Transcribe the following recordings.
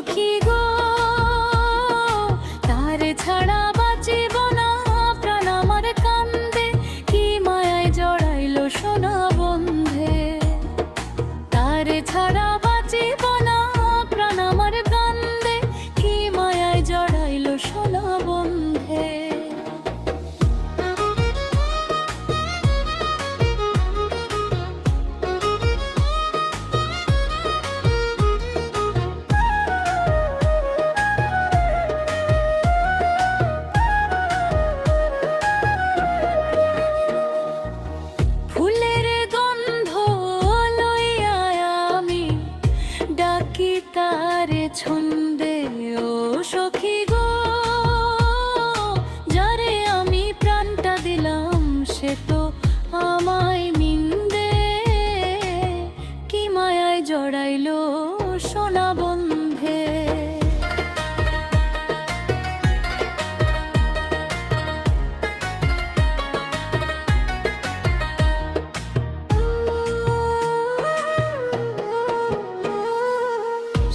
সখী গো, তার ছাড়া বাঁচিব না, প্রাণ আমার কান্দে, কি মায়ায় জড়াইলো সোনা বন্ধে। তার ছাড়া বাঁচিব না, প্রাণ আমার কান্দে, কি মায়ায় জড়াইলো সোনা বন্ধে। ফুলের গন্ধ লইয়া আমি ডাকি তারে ছন্দে, ও সখী গো, যারে আমি প্রাণটা দিলাম সে তো আমায় নিন্দে, কি মায়ায় জড়াইলো সোনা বন্ধে।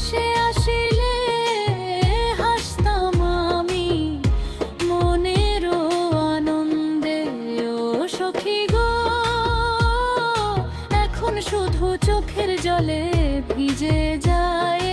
সে আসিলে হাসতাম আমি মনেরও আনন্দে, ও সখী গো, এখন শুধু চোখের জলে ভিজে যায়